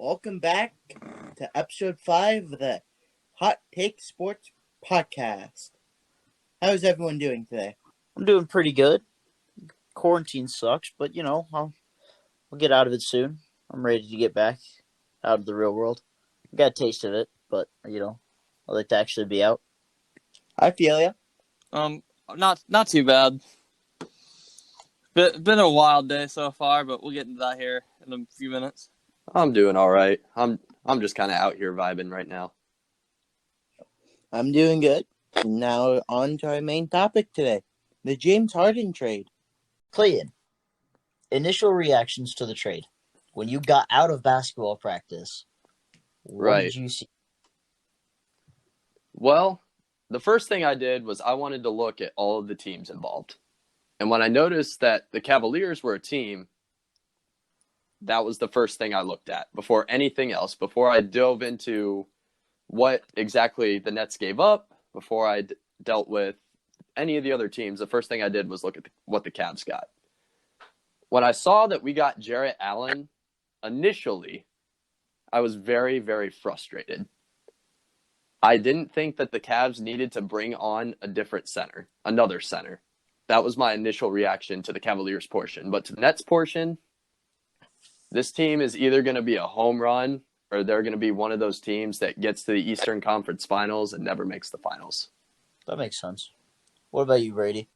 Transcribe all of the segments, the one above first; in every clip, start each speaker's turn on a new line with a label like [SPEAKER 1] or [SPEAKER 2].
[SPEAKER 1] Welcome back to episode 5 of the Hot Take Sports Podcast. How's everyone doing today?
[SPEAKER 2] I'm doing pretty good. Quarantine sucks, but I'll get out of it soon. I'm ready to get back out of the real world. Got a taste of it, but I'd like to actually be out.
[SPEAKER 1] I feel ya.
[SPEAKER 3] Not too bad. Been a wild day so far, but we'll get into that here in a few minutes.
[SPEAKER 4] I'm doing all right. I'm just kind of out here vibing right now.
[SPEAKER 1] I'm doing good. Now on to our main topic today, the James Harden trade.
[SPEAKER 2] Clayton, initial reactions to the trade. When you got out of basketball practice, what did you see?
[SPEAKER 4] Well, the first thing I did was I wanted to look at all of the teams involved. And when I noticed that the Cavaliers were a team, that was the first thing I looked at before anything else, before I dove into what exactly the Nets gave up, before I dealt with any of the other teams. The first thing I did was look at what the Cavs got. When I saw that we got Jarrett Allen, initially, I was very, very frustrated. I didn't think that the Cavs needed to bring on another center. That was my initial reaction to the Cavaliers portion. But to the Nets portion, this team is either going to be a home run or they're going to be one of those teams that gets to the Eastern Conference Finals and never makes the finals.
[SPEAKER 2] That makes sense. What about you, Brady?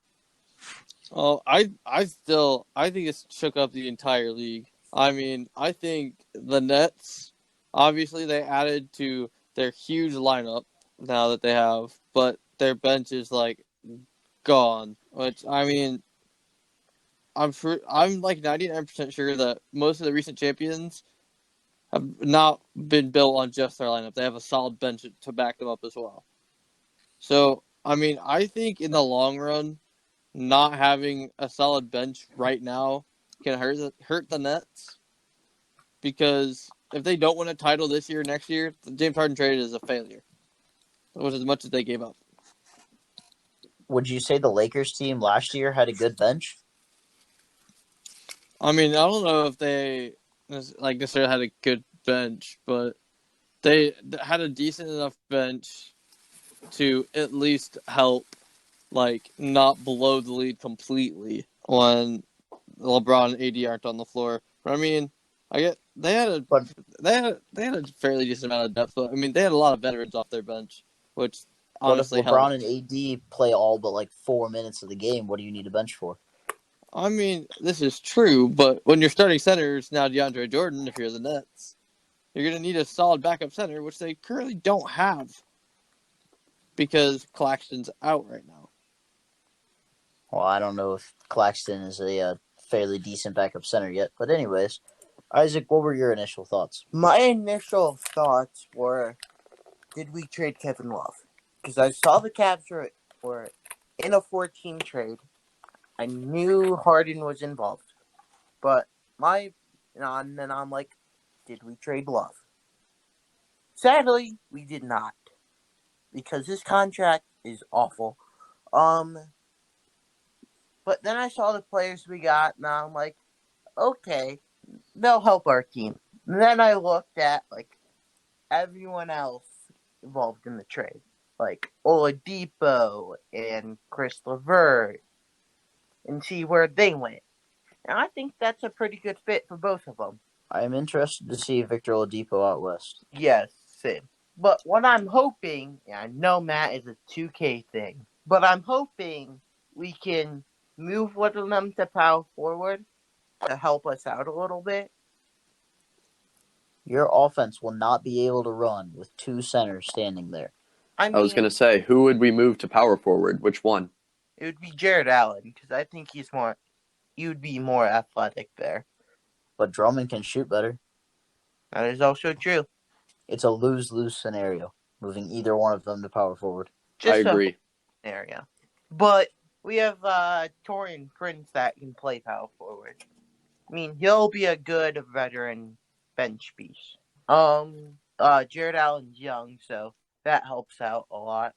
[SPEAKER 3] Well, I think it's shook up the entire league. I mean, I think the Nets, obviously they added to their huge lineup now that they have, but their bench is gone. Which, I mean, I'm like 99% sure that most of the recent champions have not been built on just their lineup. They have a solid bench to back them up as well. So, I mean, I think in the long run, not having a solid bench right now can hurt the Nets, because if they don't win a title this year or next year, the James Harden trade is a failure. It was as much as they gave up.
[SPEAKER 2] Would you say the Lakers team last year had a good bench?
[SPEAKER 3] I mean, I don't know if they necessarily had a good bench, but they had a decent enough bench to at least help, not blow the lead completely when LeBron and AD aren't on the floor. But I mean, they had a fairly decent amount of depth, but I mean, they had a lot of veterans off their bench, which honestly
[SPEAKER 2] helped. But if LeBron
[SPEAKER 3] helped.
[SPEAKER 2] and AD play all but 4 minutes of the game, what do you need a bench for?
[SPEAKER 3] I mean, this is true, but when your starting center is now DeAndre Jordan, if you're the Nets, you're going to need a solid backup center, which they currently don't have because Claxton's out right now.
[SPEAKER 2] Well, I don't know if Claxton is a fairly decent backup center yet. But anyways, Isaac, what were your initial thoughts?
[SPEAKER 1] My initial thoughts were, did we trade Kevin Love? Because I saw the Cavs were in a 14 trade. I knew Harden was involved. But and then I'm like, did we trade Love? Sadly, we did not. Because his contract is awful. But then I saw the players we got, and I'm like, okay, they'll help our team. And then I looked at, everyone else involved in the trade. Like Oladipo and Chris LeVert, and see where they went. And I think that's a pretty good fit for both of them.
[SPEAKER 2] I'm interested to see Victor Oladipo out west.
[SPEAKER 1] Yes, same. But what I'm hoping, and I know Matt is a 2K thing, but I'm hoping we can move one of them to power forward to help us out a little bit.
[SPEAKER 2] Your offense will not be able to run with two centers standing there.
[SPEAKER 4] I was going to say, who would we move to power forward? Which one?
[SPEAKER 1] It would be Jarrett Allen, because I think he would be more athletic there.
[SPEAKER 2] But Drummond can shoot better.
[SPEAKER 1] That is also true.
[SPEAKER 2] It's a lose-lose scenario, moving either one of them to power forward.
[SPEAKER 4] I agree.
[SPEAKER 1] Scenario. But we have Taurean Prince that can play power forward. I mean, he'll be a good veteran bench piece. Jarrett Allen's young, so that helps out a lot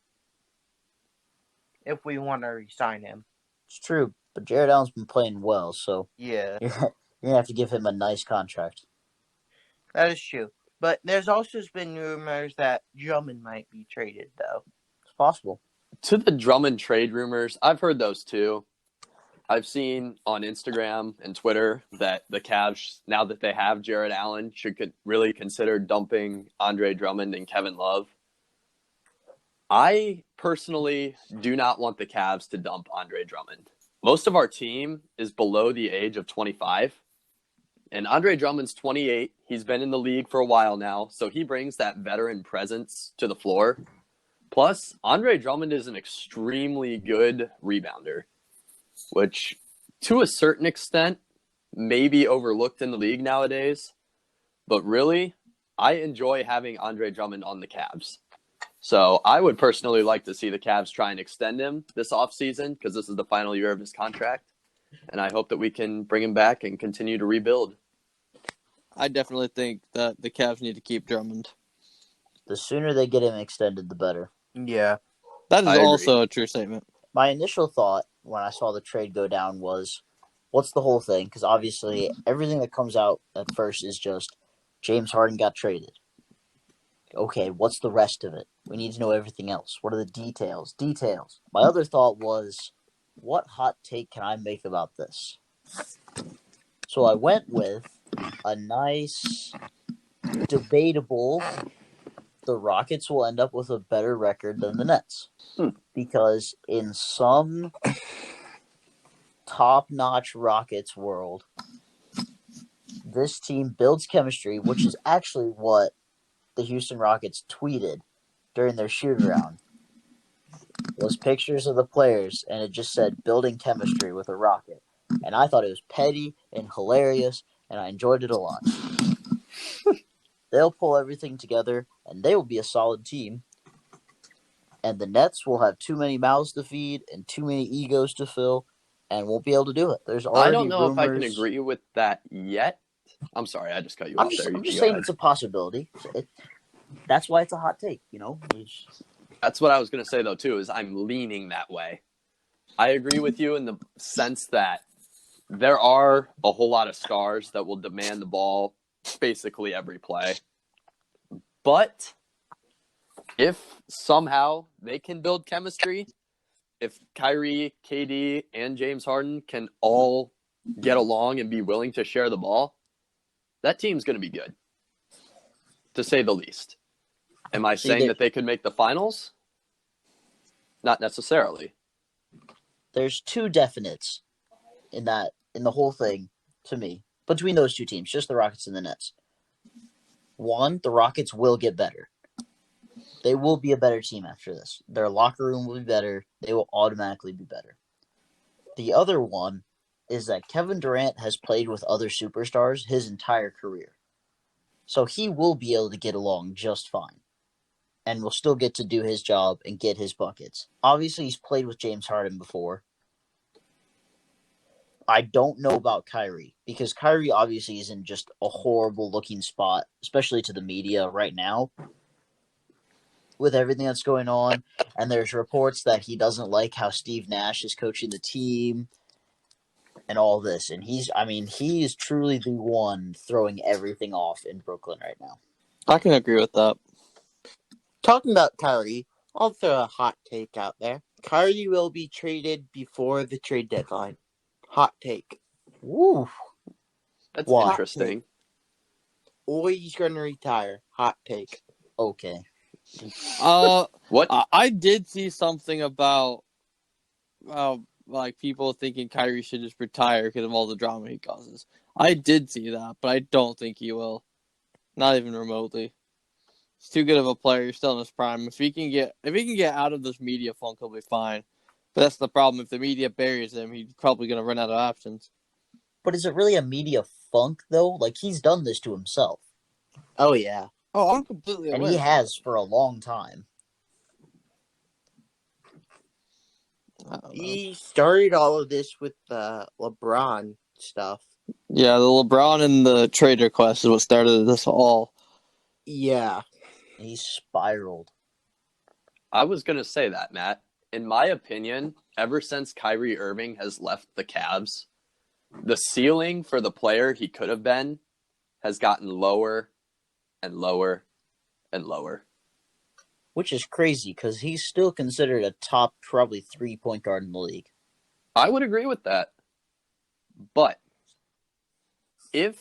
[SPEAKER 1] if we want to re-sign him.
[SPEAKER 2] It's true, but Jarrett Allen's been playing well, so
[SPEAKER 1] yeah,
[SPEAKER 2] you're going to have to give him a nice contract.
[SPEAKER 1] That is true. But there's also been rumors that Drummond might be traded, though.
[SPEAKER 2] It's possible.
[SPEAKER 4] To the Drummond trade rumors, I've heard those too. I've seen on Instagram and Twitter that the Cavs, now that they have Jared Allen, should really consider dumping Andre Drummond and Kevin Love. I personally do not want the Cavs to dump Andre Drummond. Most of our team is below the age of 25, and Andre Drummond's 28. He's been in the league for a while now, so he brings that veteran presence to the floor. Plus, Andre Drummond is an extremely good rebounder, which to a certain extent may be overlooked in the league nowadays. But really, I enjoy having Andre Drummond on the Cavs. So I would personally like to see the Cavs try and extend him this offseason because this is the final year of his contract. And I hope that we can bring him back and continue to rebuild.
[SPEAKER 3] I definitely think that the Cavs need to keep Drummond.
[SPEAKER 2] The sooner they get him extended, the better.
[SPEAKER 1] Yeah.
[SPEAKER 3] That is
[SPEAKER 4] I agree.
[SPEAKER 3] also a true statement.
[SPEAKER 2] My initial thought when I saw the trade go down was, what's the whole thing? Because obviously everything that comes out at first is just James Harden got traded. Okay, what's the rest of it? We need to know everything else. What are the details? Details. My other thought was, what hot take can I make about this? So I went with a nice, debatable, the Rockets will end up with a better record than the Nets. Because in some top-notch Rockets world, this team builds chemistry, which is actually what the Houston Rockets tweeted during their shoot-around. Was pictures of the players, and it just said building chemistry with a Rocket. And I thought it was petty and hilarious, and I enjoyed it a lot. They'll pull everything together, and they will be a solid team. And the Nets will have too many mouths to feed and too many egos to fill, and won't be able to do it. There's already
[SPEAKER 4] I don't know
[SPEAKER 2] rumors.
[SPEAKER 4] if I can agree with that yet. I'm sorry, I just cut you
[SPEAKER 2] I'm
[SPEAKER 4] off there.
[SPEAKER 2] just
[SPEAKER 4] You
[SPEAKER 2] saying
[SPEAKER 4] ahead.
[SPEAKER 2] it's a possibility. That's why it's a hot take, you know?
[SPEAKER 4] That's what I was going to say, though, too, is I'm leaning that way. I agree with you in the sense that there are a whole lot of stars that will demand the ball basically every play. But if somehow they can build chemistry, if Kyrie, KD, and James Harden can all get along and be willing to share the ball, that team's going to be good, to say the least. Am I saying that they could make the finals? Not necessarily.
[SPEAKER 2] There's two definites in the whole thing to me between those two teams, just the Rockets and the Nets. One, the Rockets will get better. They will be a better team after this. Their locker room will be better. They will automatically be better. The other one is that Kevin Durant has played with other superstars his entire career. So he will be able to get along just fine and will still get to do his job and get his buckets. Obviously, he's played with James Harden before. I don't know about Kyrie because Kyrie obviously is in just a horrible looking spot, especially to the media right now with everything that's going on. And there's reports that he doesn't like how Steve Nash is coaching the team and all this. And he is truly the one throwing everything off in Brooklyn right now.
[SPEAKER 3] I can agree with that.
[SPEAKER 1] Talking about Kyrie, I'll throw a hot take out there. Kyrie will be traded before the trade deadline. Hot take.
[SPEAKER 2] Woo.
[SPEAKER 4] That's
[SPEAKER 2] Why?
[SPEAKER 4] interesting.
[SPEAKER 1] Or he's going to retire. Hot take.
[SPEAKER 2] Okay.
[SPEAKER 4] What?
[SPEAKER 3] I did see something about like people thinking Kyrie should just retire because of all the drama he causes. I did see that, but I don't think he will. Not even remotely. He's too good of a player. He's still in his prime. If he can get out of this media funk, he'll be fine. But that's the problem. If the media buries him, he's probably going to run out of options.
[SPEAKER 2] But is it really a media funk, though? Like, he's done this to himself.
[SPEAKER 1] Oh, yeah.
[SPEAKER 3] Oh, I'm completely aware.
[SPEAKER 2] And he has for a long time.
[SPEAKER 1] He started all of this with the LeBron stuff.
[SPEAKER 3] Yeah, the LeBron and the trade request is what started this all.
[SPEAKER 1] Yeah.
[SPEAKER 2] He spiraled.
[SPEAKER 4] I was going to say that, Matt. In my opinion, ever since Kyrie Irving has left the Cavs, the ceiling for the player he could have been has gotten lower and lower and lower.
[SPEAKER 2] Which is crazy because he's still considered a top probably 3-point guard in the league.
[SPEAKER 4] I would agree with that. But if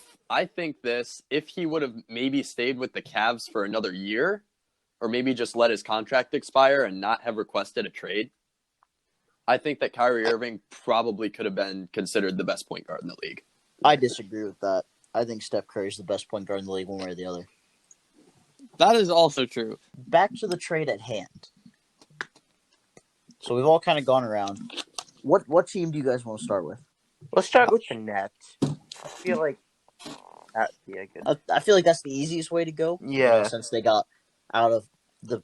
[SPEAKER 4] he would have maybe stayed with the Cavs for another year, or maybe just let his contract expire and not have requested a trade, I think that Kyrie Irving probably could have been considered the best point guard in the league.
[SPEAKER 2] I disagree with that. I think Steph Curry is the best point guard in the league one way or the other.
[SPEAKER 3] That is also true.
[SPEAKER 2] Back to the trade at hand. So we've all kind of gone around. What team do you guys want to start with?
[SPEAKER 1] Let's start with the Nets. I feel like that'd be a good.
[SPEAKER 2] I feel like that's the easiest way to go.
[SPEAKER 1] Yeah.
[SPEAKER 2] Since they got out of the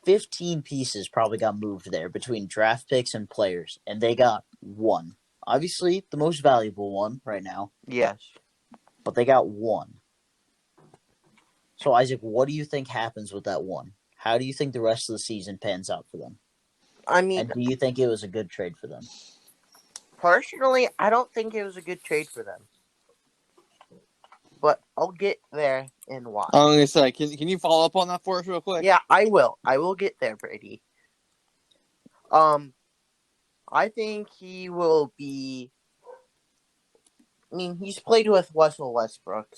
[SPEAKER 2] 15 pieces probably got moved there between draft picks and players, and they got one. Obviously, the most valuable one right now.
[SPEAKER 1] Yes.
[SPEAKER 2] But they got one. So, Isaac, what do you think happens with that one? How do you think the rest of the season pans out for them?
[SPEAKER 1] I mean,
[SPEAKER 2] and do you think it was a good trade for them?
[SPEAKER 1] Personally, I don't think it was a good trade for them. But I'll get there and why.
[SPEAKER 3] I'm going to say, can you follow up on that for us real quick?
[SPEAKER 1] Yeah, I will. I will get there, Brady. I think he will be... I mean, he's played with Russell Westbrook,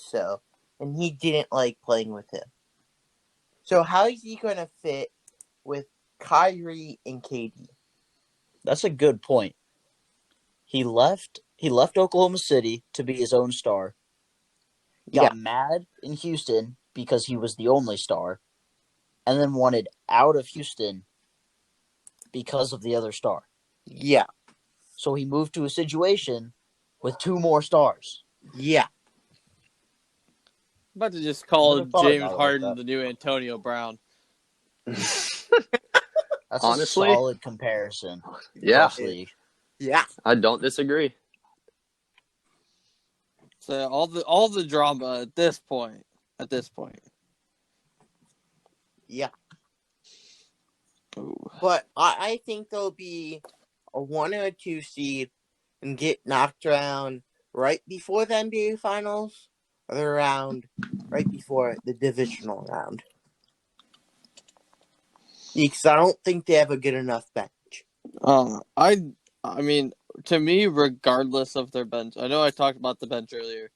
[SPEAKER 1] and he didn't like playing with him. So how is he going to fit with Kyrie and KD?
[SPEAKER 2] That's a good point. He left Oklahoma City to be his own star. Got mad in Houston because he was the only star, and then wanted out of Houston because of the other star.
[SPEAKER 1] Yeah.
[SPEAKER 2] So he moved to a situation with 2 more stars.
[SPEAKER 1] Yeah.
[SPEAKER 3] I'm about to just call James Harden the new Antonio Brown.
[SPEAKER 2] That's
[SPEAKER 4] honestly
[SPEAKER 2] a solid comparison.
[SPEAKER 4] Yeah.
[SPEAKER 1] Yeah.
[SPEAKER 4] I don't disagree.
[SPEAKER 3] So all the drama at this point.
[SPEAKER 1] Yeah.
[SPEAKER 3] Ooh.
[SPEAKER 1] But I think they'll be a 1 or a 2 seed and get knocked around right before the NBA Finals or the round right before the divisional round. Because I don't think they have a good enough bench.
[SPEAKER 3] I mean, to me, regardless of their bench, I know I talked about the bench earlier,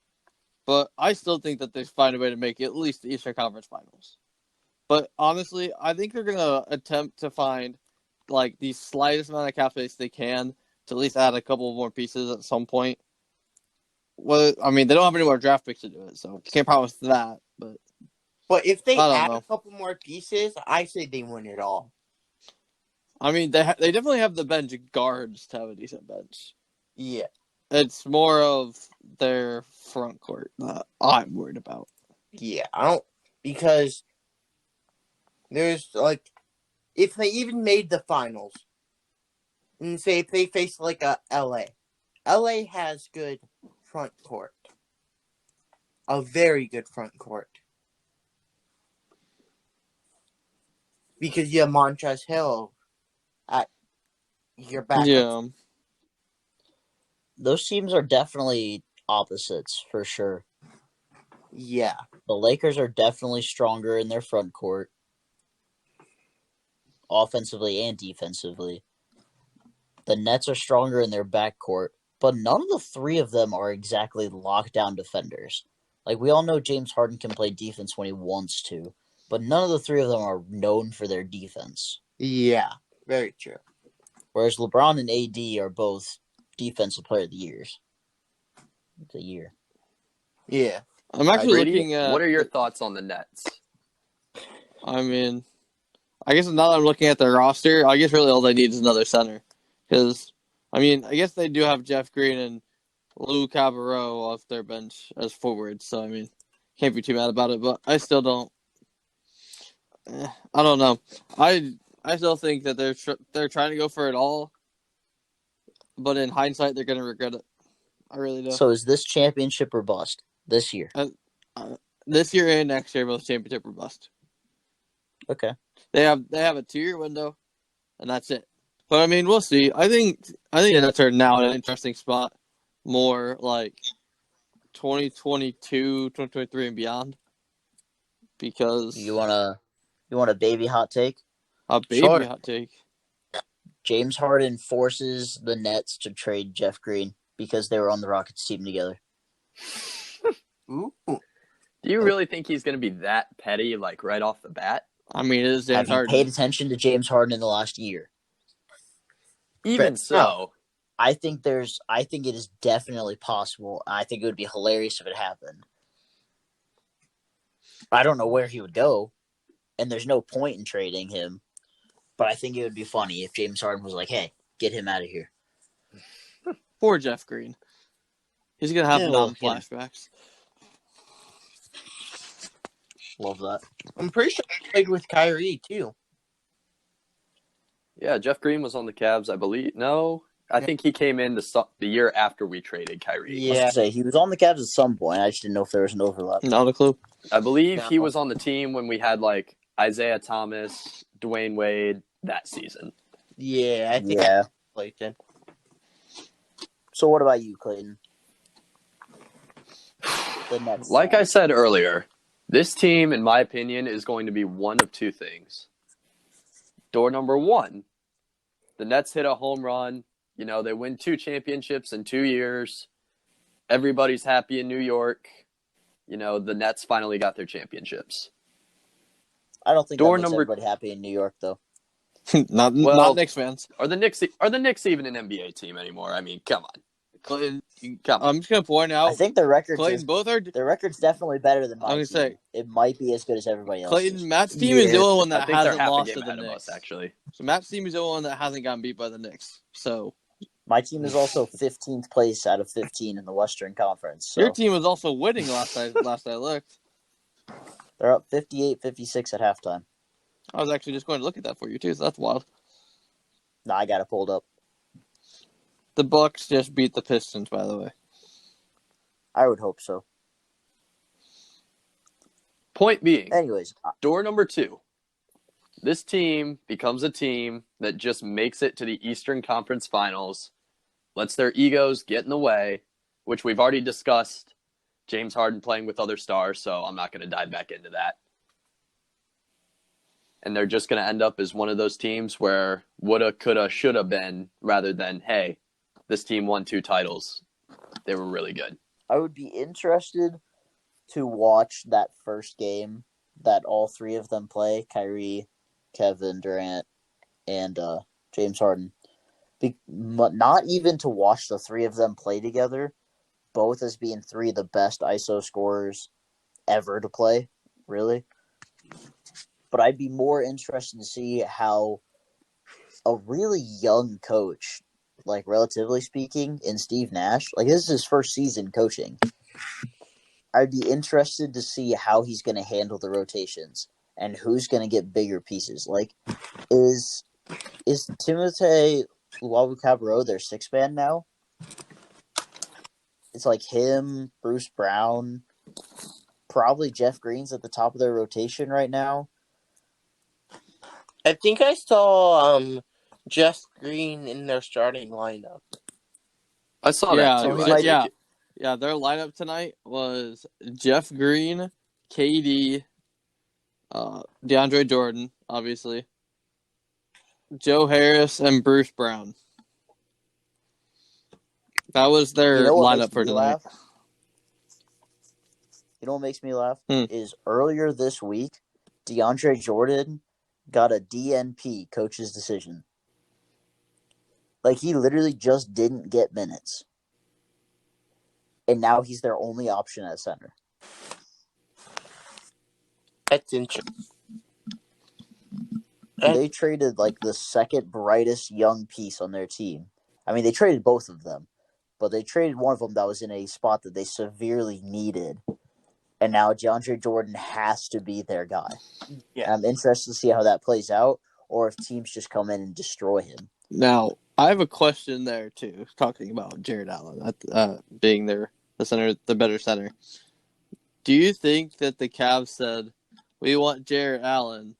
[SPEAKER 3] but I still think that they find a way to make at least the Eastern Conference Finals. But honestly, I think they're gonna attempt to find the slightest amount of cap space they can to at least add a couple more pieces at some point. Well, I mean, they don't have any more draft picks to do it, so can't promise that.
[SPEAKER 1] But if they add
[SPEAKER 3] know.
[SPEAKER 1] a couple more pieces, I say they win it all.
[SPEAKER 3] I mean, they definitely have the bench guards to have a decent bench.
[SPEAKER 1] Yeah.
[SPEAKER 3] It's more of their front court that I'm worried about.
[SPEAKER 1] Yeah, because there's if they even made the finals, and say if they face a LA has good front court, a very good front court, because you have Montrezl Hill at your back.
[SPEAKER 3] Yeah.
[SPEAKER 2] Those teams are definitely opposites for sure.
[SPEAKER 1] Yeah.
[SPEAKER 2] The Lakers are definitely stronger in their front court, offensively and defensively. The Nets are stronger in their back court, but none of the 3 of them are exactly lockdown defenders. We all know James Harden can play defense when he wants to, but none of the 3 of them are known for their defense.
[SPEAKER 1] Yeah, very true.
[SPEAKER 2] Whereas LeBron and AD are both Defensive Player of the Years. The year.
[SPEAKER 1] Yeah.
[SPEAKER 3] I'm actually
[SPEAKER 4] Brady,
[SPEAKER 3] looking at...
[SPEAKER 4] What are your thoughts on the Nets?
[SPEAKER 3] I mean, I guess now that I'm looking at their roster, I guess really all they need is another center. Because, I mean, I guess they do have Jeff Green and Lou Cabarrot off their bench as forwards. So, I mean, can't be too mad about it. But I still don't... I don't know. I still think that they're trying to go for it all. But in hindsight, they're going to regret it. I really do.
[SPEAKER 2] So is this championship or bust this year?
[SPEAKER 3] This year and next year, both championship or bust.
[SPEAKER 2] Okay.
[SPEAKER 3] They have a 2-year window, and that's it. But I mean, we'll see. I think the Nets are now in an interesting spot, more 2022, 2023, and beyond. because
[SPEAKER 2] You want a baby hot take?
[SPEAKER 3] a baby
[SPEAKER 1] Sure.
[SPEAKER 3] hot take.
[SPEAKER 2] James Harden forces the Nets to trade Jeff Green because they were on the Rockets team together.
[SPEAKER 1] Ooh.
[SPEAKER 4] Do you really think he's going to be that petty, like right off the bat?
[SPEAKER 3] I mean, it is
[SPEAKER 2] Have
[SPEAKER 3] James
[SPEAKER 2] you
[SPEAKER 3] Harden.
[SPEAKER 2] paid attention to James Harden in the last year?
[SPEAKER 4] Even so,
[SPEAKER 2] I think it is definitely possible. I think it would be hilarious if it happened. I don't know where he would go, and there's no point in trading him. But I think it would be funny if James Harden was like, "Hey, get him out of here."
[SPEAKER 3] Poor Jeff Green. He's gonna have
[SPEAKER 1] Yeah,
[SPEAKER 3] mom
[SPEAKER 1] you know.
[SPEAKER 3] flashbacks.
[SPEAKER 2] Love that.
[SPEAKER 1] I'm pretty sure he played with Kyrie too.
[SPEAKER 4] yeah, Jeff Green was on the Cavs, I believe. No, I think he came in the year after we traded Kyrie.
[SPEAKER 2] I was
[SPEAKER 1] Yeah.
[SPEAKER 2] gonna say he was on the Cavs at some point. I just didn't know if there was an overlap.
[SPEAKER 3] Not a clue.
[SPEAKER 4] I believe he
[SPEAKER 1] No.
[SPEAKER 4] was on the team when we had like Isaiah Thomas, Dwayne Wade that season.
[SPEAKER 1] Yeah, I think
[SPEAKER 2] Yeah.
[SPEAKER 1] I played then.
[SPEAKER 2] So what about you, Clayton? The Nets.
[SPEAKER 4] Like I said earlier, this team, in my opinion, is going to be one of two things. Door number one, the Nets hit a home run. You know, they win 2 championships in 2 years. Everybody's happy in New York. You know, the Nets finally got their championships.
[SPEAKER 2] I don't think
[SPEAKER 4] Door
[SPEAKER 2] that makes
[SPEAKER 4] number-
[SPEAKER 2] everybody happy in New York, though.
[SPEAKER 3] not
[SPEAKER 4] Well-
[SPEAKER 3] Knicks fans.
[SPEAKER 4] Are the Knicks even an NBA team anymore? I mean, come on.
[SPEAKER 3] Clayton,
[SPEAKER 4] Come on.
[SPEAKER 3] I'm just gonna point
[SPEAKER 2] I
[SPEAKER 3] out.
[SPEAKER 2] think the record's
[SPEAKER 3] Clayton, both are.
[SPEAKER 2] the record's definitely better than my
[SPEAKER 3] I'm gonna
[SPEAKER 2] team.
[SPEAKER 3] say-
[SPEAKER 2] It might be as good as everybody else's.
[SPEAKER 3] Clayton, Matt's team is the
[SPEAKER 1] Yeah.
[SPEAKER 3] only one
[SPEAKER 4] I
[SPEAKER 3] that
[SPEAKER 4] think they're
[SPEAKER 3] hasn't
[SPEAKER 4] half a
[SPEAKER 3] lost
[SPEAKER 4] game
[SPEAKER 3] to the
[SPEAKER 4] ahead of
[SPEAKER 3] Knicks.
[SPEAKER 4] us, actually.
[SPEAKER 3] So Matt's team is the only one that hasn't gotten beat by the Knicks. So
[SPEAKER 2] My team is also 15th place out of 15 in the Western Conference. So
[SPEAKER 3] your team was also winning last I looked.
[SPEAKER 2] they're up 58-56 at halftime.
[SPEAKER 3] I was actually just going to look at that for you too. So that's wild.
[SPEAKER 2] Nah, I got it pulled up.
[SPEAKER 3] The Bucks just beat the Pistons, by the way.
[SPEAKER 2] I would hope so.
[SPEAKER 4] Point being,
[SPEAKER 2] Anyways,
[SPEAKER 4] door number 2. This team becomes a team that just makes it to the Eastern Conference Finals, lets their egos get in the way, which we've already discussed. James Harden playing with other stars, so I'm not going to dive back into that. And they're just going to end up as one of those teams where woulda, coulda, shoulda been, rather than, hey, this team won 2 titles. They were really good.
[SPEAKER 2] I would be interested to watch that first game that all 3 of them play, Kyrie, Kevin Durant, and James Harden. Not even to watch the 3 of them play together, both as being 3 of the best ISO scorers ever to play, really. But I'd be more interested to see how a really young coach, like relatively speaking, in Steve Nash, like this is his first season coaching. I'd be interested to see how he's going to handle the rotations and who's going to get bigger pieces. Like, is Timothé Luwawu-Cabarrot their 6th man now? It's like him, Bruce Brown, probably Jeff Green's at the top of their rotation right now.
[SPEAKER 1] I think I saw Jeff Green in their starting lineup.
[SPEAKER 4] I saw
[SPEAKER 3] Yeah,
[SPEAKER 4] that too.
[SPEAKER 2] he
[SPEAKER 4] I
[SPEAKER 2] might-
[SPEAKER 4] think
[SPEAKER 3] Yeah, their lineup tonight was Jeff Green, KD, DeAndre Jordan, obviously, Joe Harris, and Bruce Brown. That was their
[SPEAKER 2] You know what
[SPEAKER 3] lineup
[SPEAKER 2] makes
[SPEAKER 3] for
[SPEAKER 2] me
[SPEAKER 3] tonight.
[SPEAKER 2] laugh? You know what makes me laugh?
[SPEAKER 3] Hmm.
[SPEAKER 2] Is earlier this week, DeAndre Jordan got a DNP, coach's decision. Like, he literally just didn't get minutes. And now he's their only option at center.
[SPEAKER 1] That's interesting.
[SPEAKER 2] They traded, like, the second brightest young piece on their team. I mean, they traded both of them. But they traded one of them that was in a spot that they severely needed. And now DeAndre Jordan has to be their guy.
[SPEAKER 1] Yeah.
[SPEAKER 2] I'm interested to see how that plays out, or if teams just come in and destroy him.
[SPEAKER 3] Now, I have a question there too. Talking about Jared Allen being the center, the better center. Do you think that the Cavs said we want Jared Allen,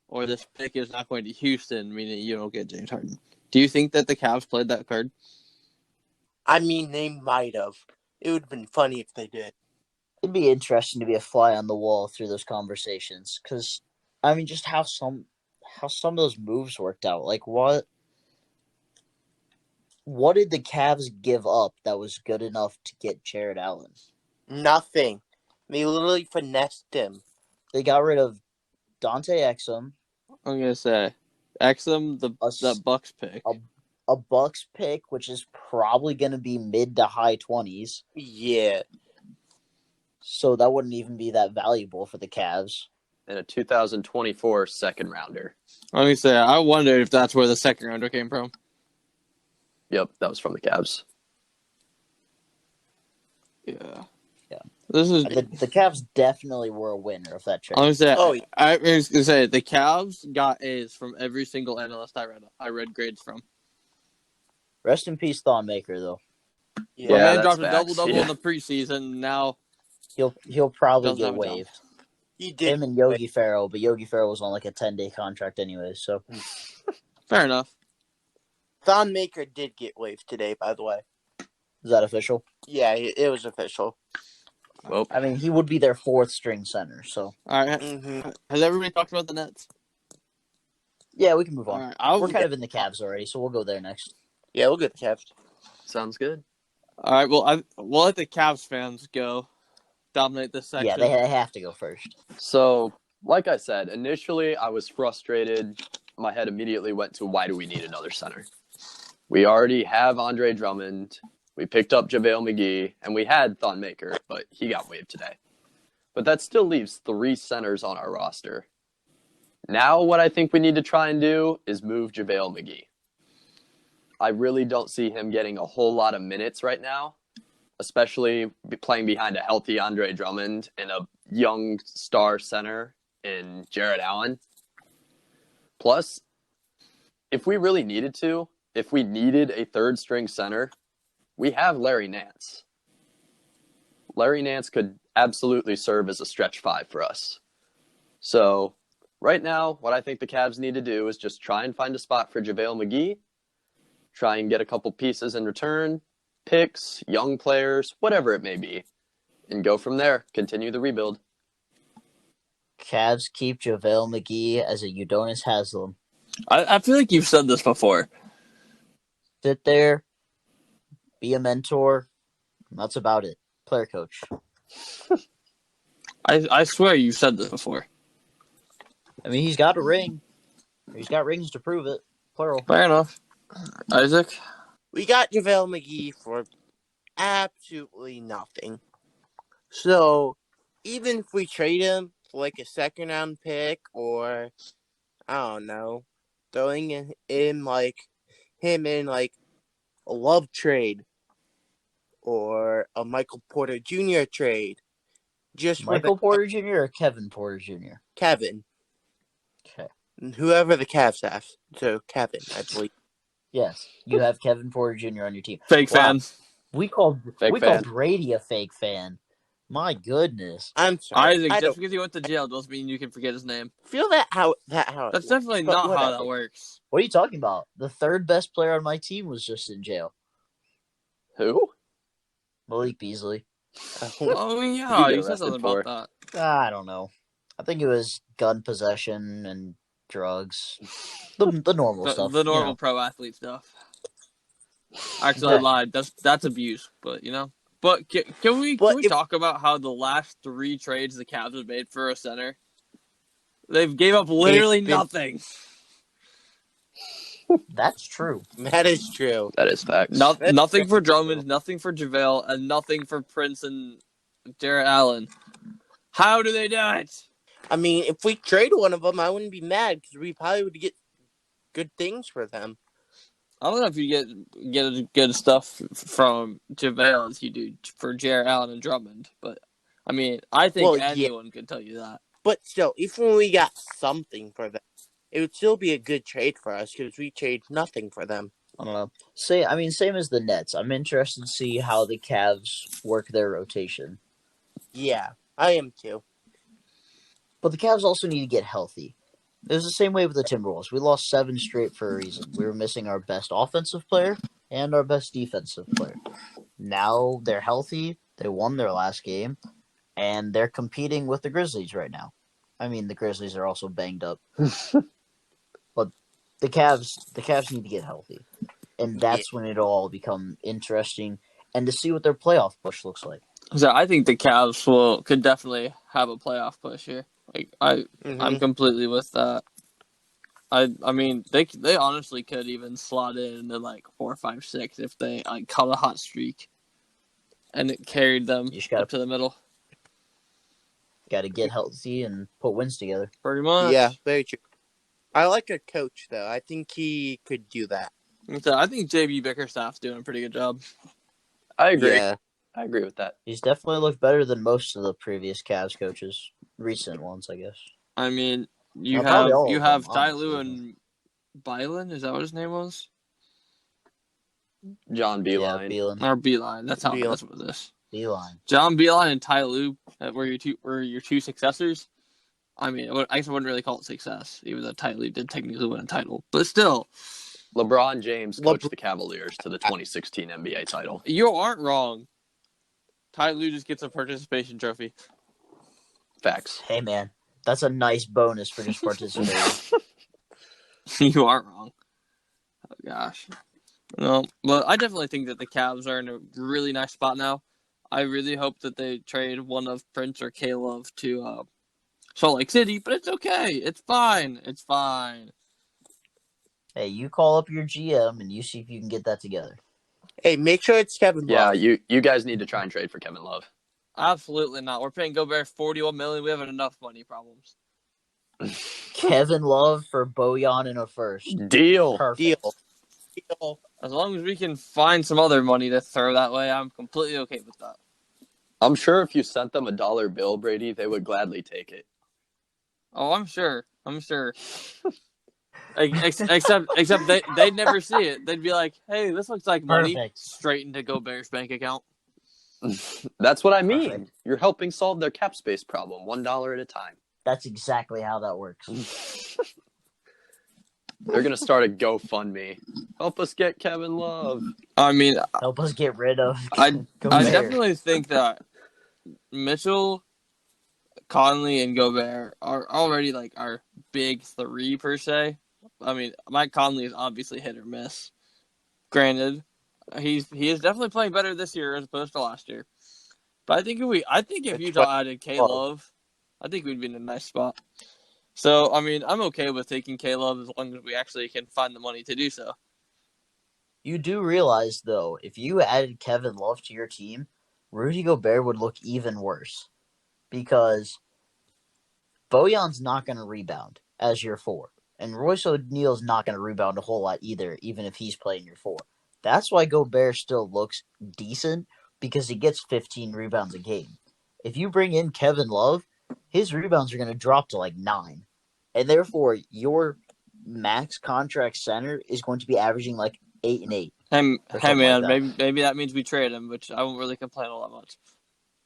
[SPEAKER 3] or this pick is not going to Houston, meaning you don't get James Harden? Do you think that the Cavs played that card?
[SPEAKER 1] I mean, they might have. It would have been funny if they did.
[SPEAKER 2] It'd be interesting to be a fly on the wall through those conversations because, I mean, just how some of those moves worked out. Like what did the Cavs give up that was good enough to get Jared Allen?
[SPEAKER 1] Nothing. They literally finessed him.
[SPEAKER 2] They got rid of Dante Exum,
[SPEAKER 3] I'm gonna say Exum, the Bucks pick.
[SPEAKER 2] a Bucks pick, which is probably going to be mid to high 20s.
[SPEAKER 1] Yeah.
[SPEAKER 2] So that wouldn't even be that valuable for the Cavs.
[SPEAKER 4] And a 2024 second rounder.
[SPEAKER 3] I'm gonna say I wonder if that's where the second rounder came from.
[SPEAKER 4] Yep, that was from the Cavs.
[SPEAKER 3] Yeah.
[SPEAKER 2] Yeah.
[SPEAKER 3] This is
[SPEAKER 2] The Cavs definitely were a winner of that trade.
[SPEAKER 3] I'm gonna say
[SPEAKER 1] Oh, yeah.
[SPEAKER 3] I was gonna say the Cavs got A's from every single analyst I read grades from.
[SPEAKER 2] Rest in peace, Thonmaker, though.
[SPEAKER 1] Yeah.
[SPEAKER 3] My man
[SPEAKER 4] that's
[SPEAKER 3] dropped a
[SPEAKER 4] facts.
[SPEAKER 3] double in the preseason. Now
[SPEAKER 2] He'll probably
[SPEAKER 3] doesn't have
[SPEAKER 2] get
[SPEAKER 3] a job.
[SPEAKER 2] waived.
[SPEAKER 1] He did.
[SPEAKER 2] Him and Yogi Ferrell, but Yogi Ferrell was on like a 10-day contract anyway, so
[SPEAKER 3] Fair enough.
[SPEAKER 1] Thon Maker did get waived today, by the way.
[SPEAKER 2] is that official?
[SPEAKER 1] Yeah, it was official.
[SPEAKER 4] Well,
[SPEAKER 2] I mean, he would be their fourth string center, so
[SPEAKER 3] All right.
[SPEAKER 1] Mm-hmm.
[SPEAKER 3] Has everybody talked about the Nets?
[SPEAKER 2] yeah, we can move on.
[SPEAKER 3] All right.
[SPEAKER 2] We're kind of in the Cavs already, so we'll go there next.
[SPEAKER 1] Yeah, we'll get the Cavs.
[SPEAKER 4] sounds good.
[SPEAKER 3] All right. Well, we'll let the Cavs fans go dominate this section.
[SPEAKER 2] Yeah, they have to go first.
[SPEAKER 4] So, like I said, initially I was frustrated. My head immediately went to why do we need another center? We already have Andre Drummond. We picked up JaVale McGee, and we had Thon Maker, but he got waived today. But that still leaves 3 centers on our roster. Now what I think we need to try and do is move JaVale McGee. I really don't see him getting a whole lot of minutes right now, especially playing behind a healthy Andre Drummond and a young star center in Jared Allen. Plus, if we really needed to, if we needed a third string center, we have Larry Nance. Larry Nance could absolutely serve as a stretch 5 for us. So right now, what I think the Cavs need to do is just try and find a spot for JaVale McGee, try and get a couple pieces in return, picks, young players, whatever it may be, and go from there. Continue the rebuild.
[SPEAKER 2] Cavs keep JaVale McGee as a Udonis Haslem.
[SPEAKER 3] I feel like you've said this before.
[SPEAKER 2] Sit there, be a mentor. That's about it. Player coach.
[SPEAKER 3] I swear you've said this before.
[SPEAKER 2] I mean, he's got a ring. He's got rings to prove it. Plural.
[SPEAKER 3] Fair enough. Isaac?
[SPEAKER 1] We got JaVale McGee for absolutely nothing. So, even if we trade him for like a second round pick or, I don't know, throwing in like him in like a Love trade or a Michael Porter Jr. trade, just
[SPEAKER 2] Michael
[SPEAKER 1] for
[SPEAKER 2] Porter Jr. or Kevin Porter Jr.?
[SPEAKER 1] Kevin,
[SPEAKER 2] Okay.
[SPEAKER 1] whoever the Cavs have. So, Kevin, I believe.
[SPEAKER 2] Yes, you have Kevin Porter Jr. on your team.
[SPEAKER 3] Fake
[SPEAKER 2] Wow.
[SPEAKER 3] fan.
[SPEAKER 2] We called
[SPEAKER 4] Fake fan.
[SPEAKER 2] Brady a fake fan. My goodness.
[SPEAKER 1] I'm sorry.
[SPEAKER 3] Isaac,
[SPEAKER 1] I
[SPEAKER 3] just
[SPEAKER 1] don't
[SPEAKER 3] because he went to jail doesn't mean you can forget his name.
[SPEAKER 1] feel how it
[SPEAKER 3] That's
[SPEAKER 1] works,
[SPEAKER 3] definitely
[SPEAKER 1] but
[SPEAKER 3] not how
[SPEAKER 1] whatever.
[SPEAKER 3] that works.
[SPEAKER 2] What are you talking about? The third best player on my team was just in jail.
[SPEAKER 4] Who?
[SPEAKER 2] Malik Beasley.
[SPEAKER 3] Oh,
[SPEAKER 4] Did
[SPEAKER 3] yeah,
[SPEAKER 4] he get
[SPEAKER 3] you said
[SPEAKER 4] arrested
[SPEAKER 3] something
[SPEAKER 4] for?
[SPEAKER 3] about that.
[SPEAKER 2] I don't know. I think it was gun possession and drugs. The normal stuff.
[SPEAKER 3] The normal
[SPEAKER 2] you know.
[SPEAKER 3] pro athlete stuff. Actually, I lied. That's abuse, but you know. But can we talk about how the last 3 trades the Cavs have made for a center? They've gave up literally nothing.
[SPEAKER 2] That's true.
[SPEAKER 1] That is true.
[SPEAKER 4] That is facts.
[SPEAKER 3] Nothing for Drummond, nothing for JaVale, and nothing for Prince and Jared Allen. How do they do it?
[SPEAKER 1] I mean, if we trade one of them, I wouldn't be mad because we probably would get good things for them.
[SPEAKER 3] I don't know if you get good stuff from JaVale as you do for Jared Allen and Drummond, but I mean, I think anyone could tell you that.
[SPEAKER 1] But still, even when we got something for them, it would still be a good trade for us because we trade nothing for them.
[SPEAKER 2] I don't know. Same as the Nets. I'm interested to see how the Cavs work their rotation.
[SPEAKER 1] Yeah, I am too.
[SPEAKER 2] But the Cavs also need to get healthy. It was the same way with the Timberwolves. We lost 7 straight for a reason. We were missing our best offensive player and our best defensive player. Now they're healthy. They won their last game. and they're competing with the Grizzlies right now. I mean, the Grizzlies are also banged up, but the Cavs need to get healthy, and that's when it'll all become interesting, and to see what their playoff push looks like.
[SPEAKER 3] So I think the Cavs could definitely have a playoff push here. Like I'm completely with that. I mean they honestly could even slot in into like 4, 5, 6 if they caught a hot streak, and it carried them up to the middle.
[SPEAKER 2] Got to get healthy and put wins together.
[SPEAKER 3] Pretty much.
[SPEAKER 1] Yeah, very true. I like a coach though. I think he could do that.
[SPEAKER 3] So I think JB Bickerstaff's doing a pretty good job.
[SPEAKER 4] I agree.
[SPEAKER 1] Yeah.
[SPEAKER 4] I agree with that.
[SPEAKER 2] He's definitely looked better than most of the previous Cavs coaches, recent ones, I guess.
[SPEAKER 3] I mean, you
[SPEAKER 2] Well,
[SPEAKER 3] have
[SPEAKER 2] them,
[SPEAKER 3] Ty Lue and Bylan. Is that what his name was?
[SPEAKER 4] John Beeline.
[SPEAKER 2] Yeah, Beeline.
[SPEAKER 3] Or Beeline. That's what it is.
[SPEAKER 2] Beeline.
[SPEAKER 3] John Beeline and Ty Lue were your two successors. I mean, I guess I wouldn't really call it success, even though Ty Lue did technically win a title. But still,
[SPEAKER 4] LeBron James coached the Cavaliers to the 2016 NBA title.
[SPEAKER 3] You aren't wrong. Ty Lue just gets a participation trophy.
[SPEAKER 4] Facts.
[SPEAKER 2] Hey, man. That's a nice bonus for just participating.
[SPEAKER 3] You aren't wrong. Oh, gosh. No, but I definitely think that the Cavs are in a really nice spot now. I really hope that they trade one of Prince or K-Love to Salt Lake City, but it's okay. It's fine. It's fine.
[SPEAKER 2] Hey, you call up your GM and you see if you can get that together.
[SPEAKER 1] Hey, make sure it's Kevin Love.
[SPEAKER 4] Yeah, you guys need to try and trade for Kevin Love.
[SPEAKER 3] Absolutely not. We're paying Gobert $41 million. We have enough money problems.
[SPEAKER 2] Kevin Love for Bojan and a first.
[SPEAKER 4] Deal.
[SPEAKER 2] Perfect.
[SPEAKER 1] Deal.
[SPEAKER 3] As long as we can find some other money to throw that way, I'm completely okay with that.
[SPEAKER 4] I'm sure if you sent them $1 bill, Brady, they would gladly take it.
[SPEAKER 3] Oh, I'm sure. Except they'd never see it. They'd be like, "Hey, this looks like money."
[SPEAKER 2] Perfect.
[SPEAKER 3] Straight into Gobert's bank account.
[SPEAKER 4] That's what I mean.
[SPEAKER 2] Perfect.
[SPEAKER 4] You're helping solve their cap space problem, $1 at a time.
[SPEAKER 2] That's exactly how that works.
[SPEAKER 4] They're going to start a GoFundMe. Help us get Kevin Love.
[SPEAKER 3] I mean,
[SPEAKER 2] Help us get rid of
[SPEAKER 3] I
[SPEAKER 2] Gobert.
[SPEAKER 3] definitely think that Mitchell, Conley, and Gobert are already like our big three per se. I mean, Mike Conley is obviously hit or miss. Granted, he is definitely playing better this year as opposed to last year. But I think if Utah added K-Love, I think we'd be in a nice spot. So, I mean, I'm okay with taking K-Love as long as we actually can find the money to do so.
[SPEAKER 2] You do realize, though, if you added Kevin Love to your team, Rudy Gobert would look even worse. Because Bojan's not going to rebound as your four. And Royce O'Neal's not going to rebound a whole lot either, even if he's playing your four. That's why Gobert still looks decent, because he gets 15 rebounds a game. If you bring in Kevin Love, his rebounds are going to drop to like 9. And therefore, your max contract center is going to be averaging like 8 and 8.
[SPEAKER 3] Hey man, maybe that means we trade him, which I won't really complain all that much.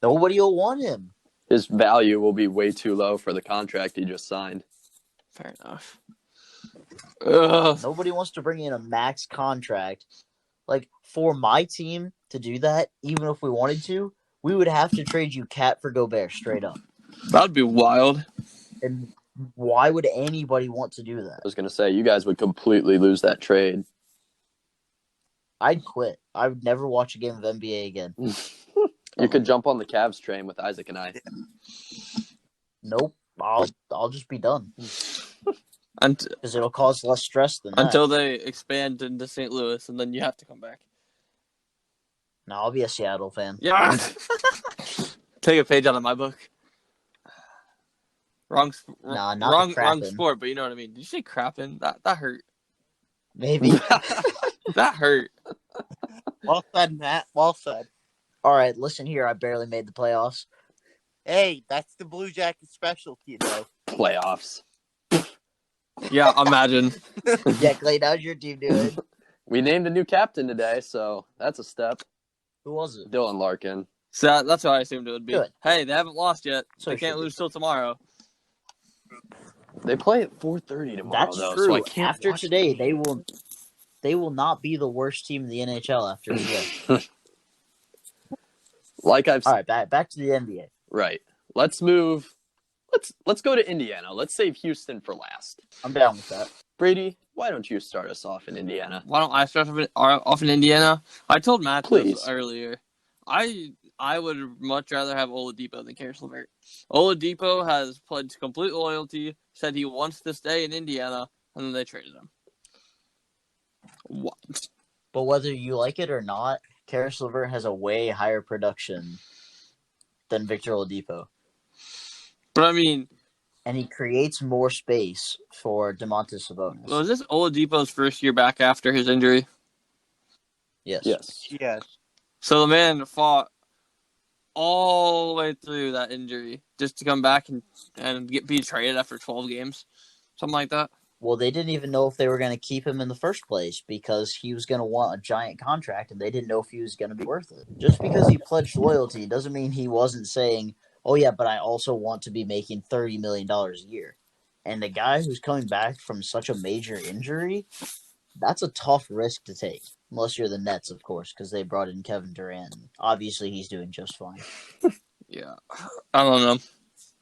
[SPEAKER 2] Nobody will want him.
[SPEAKER 4] His value will be way too low for the contract he just signed.
[SPEAKER 3] Fair enough. Ugh.
[SPEAKER 2] Nobody wants to bring in a max contract. Like, for my team to do that, even if we wanted to, we would have to trade you Cat for Gobert straight up.
[SPEAKER 3] That'd be wild.
[SPEAKER 2] And why would anybody want to do that?
[SPEAKER 4] I was going to say, you guys would completely lose that trade.
[SPEAKER 2] I'd quit. I would never watch a game of NBA again.
[SPEAKER 4] You could jump on the Cavs train with Isaac and I.
[SPEAKER 2] Nope. I'll just be done.
[SPEAKER 3] Because
[SPEAKER 2] it'll cause less stress than that.
[SPEAKER 3] Until they expand into St. Louis, and then you have to come back.
[SPEAKER 2] No, I'll be a Seattle fan.
[SPEAKER 3] Yeah. Take a page out of my book. Wrong sport, but you know what I mean. Did you say crapping? That hurt.
[SPEAKER 2] Maybe.
[SPEAKER 3] That hurt.
[SPEAKER 1] Well said, Matt. Well said.
[SPEAKER 2] All right, listen here. I barely made the playoffs.
[SPEAKER 1] Hey, that's the Blue Jackets specialty, though.
[SPEAKER 4] Playoffs.
[SPEAKER 3] Yeah, imagine.
[SPEAKER 2] Yeah, Clay, how's your team doing?
[SPEAKER 4] We named a new captain today, so that's a step.
[SPEAKER 2] Who was it?
[SPEAKER 4] Dylan Larkin.
[SPEAKER 3] So that's what I assumed it would be.
[SPEAKER 2] Good.
[SPEAKER 3] Hey, they haven't lost yet.
[SPEAKER 2] So
[SPEAKER 3] they can't lose till tomorrow.
[SPEAKER 4] They play at 4:30 tomorrow.
[SPEAKER 2] That's
[SPEAKER 4] though,
[SPEAKER 2] true.
[SPEAKER 4] So I can't
[SPEAKER 2] after today, they will not be the worst team in the NHL after today.
[SPEAKER 4] Like I've
[SPEAKER 2] All right, back to the NBA.
[SPEAKER 4] Right. Let's move. Let's go to Indiana. Let's save Houston for last.
[SPEAKER 2] I'm down with that.
[SPEAKER 4] Brady, why don't you start us off in Indiana?
[SPEAKER 3] Why don't I start off in Indiana? I told Matt this
[SPEAKER 4] Please.
[SPEAKER 3] earlier. I would much rather have Oladipo than Karis LeVert. Oladipo has pledged complete loyalty, said he wants to stay in Indiana, and then they traded him. What?
[SPEAKER 2] But whether you like it or not, Karis LeVert has a way higher production than Victor Oladipo.
[SPEAKER 3] But I mean,
[SPEAKER 2] and he creates more space for Domantas Sabonis.
[SPEAKER 3] was this Oladipo's first year back after his injury?
[SPEAKER 2] Yes.
[SPEAKER 1] Yes.
[SPEAKER 3] So the man fought all the way through that injury just to come back and be traded after 12 games, something like that.
[SPEAKER 2] Well, they didn't even know if they were going to keep him in the first place because he was going to want a giant contract, and they didn't know if he was going to be worth it. Just because he pledged loyalty doesn't mean he wasn't saying, oh, yeah, but I also want to be making $30 million a year. And a guy who's coming back from such a major injury, that's a tough risk to take. Unless you're the Nets, of course, because they brought in Kevin Durant. Obviously, he's doing just fine.
[SPEAKER 3] Yeah. I don't know.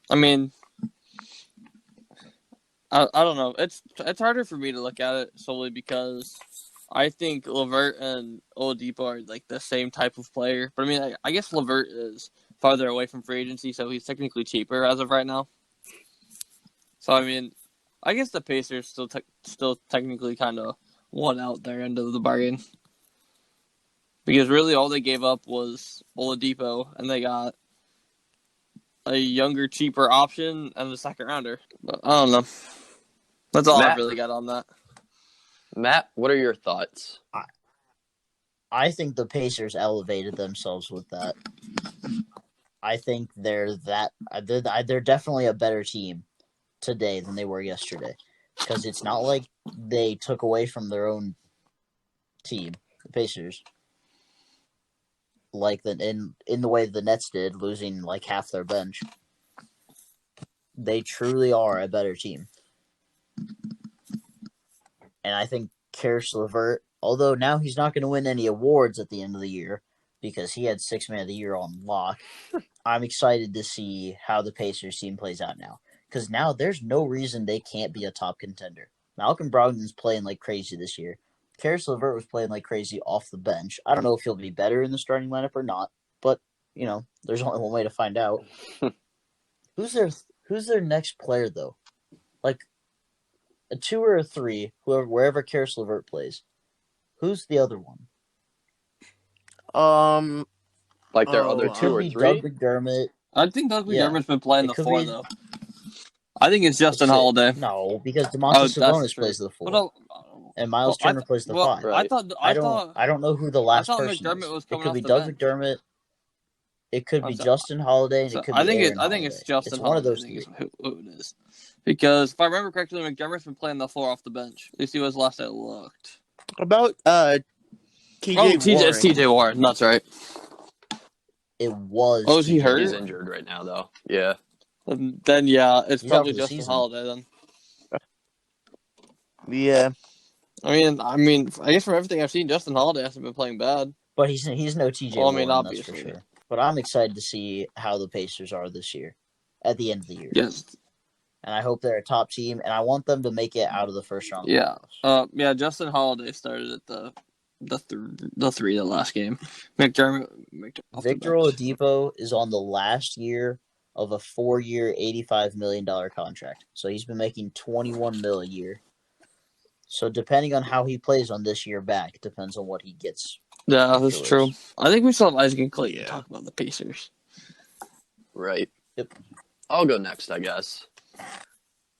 [SPEAKER 3] I mean, I don't know. It's harder for me to look at it solely because I think LeVert and Oladipo are like the same type of player. But I mean, I guess LeVert is farther away from free agency, so he's technically cheaper as of right now. So I mean, I guess the Pacers still technically kind of won out their end of the bargain because really all they gave up was Oladipo, and they got a younger, cheaper option and a second rounder. But I don't know. That's all I've really got on that.
[SPEAKER 4] Matt, what are your thoughts?
[SPEAKER 2] I think the Pacers elevated themselves with that. I think they're definitely a better team today than they were yesterday, because it's not like they took away from their own team, the Pacers, like in the way the Nets did, losing like half their bench. They truly are a better team. And I think Karis LeVert, although now he's not going to win any awards at the end of the year because he had Sixth Man of the Year on lock, I'm excited to see how the Pacers team plays out now. Because now there's no reason they can't be a top contender. Malcolm Brogdon's playing like crazy this year. Karis LeVert was playing like crazy off the bench. I don't know if he'll be better in the starting lineup or not, but, there's only one way to find out. Who's their next player, though? Like, a 2 or a 3, wherever Karis LeVert plays. Who's the other one?
[SPEAKER 4] Like their other
[SPEAKER 2] It
[SPEAKER 4] 2
[SPEAKER 2] could
[SPEAKER 4] or
[SPEAKER 2] be
[SPEAKER 4] 3?
[SPEAKER 2] Doug McDermott.
[SPEAKER 3] I think Doug McDermott's been playing the 4, though. I think it's Justin
[SPEAKER 2] It's
[SPEAKER 3] Holiday.
[SPEAKER 2] No, because Domantas Sabonis plays the 4. And Miles Turner plays the 5.
[SPEAKER 4] Right.
[SPEAKER 2] I don't know who the last person
[SPEAKER 3] McDermott
[SPEAKER 2] is.
[SPEAKER 3] was
[SPEAKER 2] It
[SPEAKER 3] coming
[SPEAKER 2] could
[SPEAKER 3] off
[SPEAKER 2] be
[SPEAKER 3] the
[SPEAKER 2] Doug
[SPEAKER 3] bench.
[SPEAKER 2] McDermott. It could be Justin Holiday, and it could be Aaron
[SPEAKER 3] I think
[SPEAKER 2] Holiday.
[SPEAKER 3] it's Justin
[SPEAKER 2] One of
[SPEAKER 3] Holiday.
[SPEAKER 2] those
[SPEAKER 3] I think
[SPEAKER 2] three.
[SPEAKER 3] is who it is. Because if I remember correctly, McDermott's been playing the 4 off the bench. At least he was last I looked.
[SPEAKER 1] About TJ Warren.
[SPEAKER 3] It's TJ Warren. That's right.
[SPEAKER 2] It was.
[SPEAKER 3] Oh, is he hurt?
[SPEAKER 4] He's injured right now, though. Yeah.
[SPEAKER 3] Then yeah, it's
[SPEAKER 2] He's
[SPEAKER 3] probably
[SPEAKER 2] out for the
[SPEAKER 3] Justin
[SPEAKER 2] season.
[SPEAKER 3] Holiday then.
[SPEAKER 1] Yeah.
[SPEAKER 3] I mean, I guess from everything I've seen, Justin Holiday hasn't been playing bad.
[SPEAKER 2] But he's no TJ
[SPEAKER 3] Well, I mean,
[SPEAKER 2] Warren,
[SPEAKER 3] obviously.
[SPEAKER 2] that's for sure. But I'm excited to see how the Pacers are this year, at the end of the year.
[SPEAKER 3] Yes.
[SPEAKER 2] And I hope they're a top team, and I want them to make it out of the first round.
[SPEAKER 3] Yeah. Justin Holiday started at the 3 the last game. McDermott
[SPEAKER 2] Victor Oladipo is on the last year of a 4-year, $85 million contract. So he's been making $21 million a year. So depending on how he plays on this year back, depends on what he gets.
[SPEAKER 3] Yeah, that's true. I think we still have Isaac and Clay to
[SPEAKER 1] Yeah.
[SPEAKER 3] talk about the Pacers.
[SPEAKER 4] Right.
[SPEAKER 2] Yep.
[SPEAKER 4] I'll go next, I guess.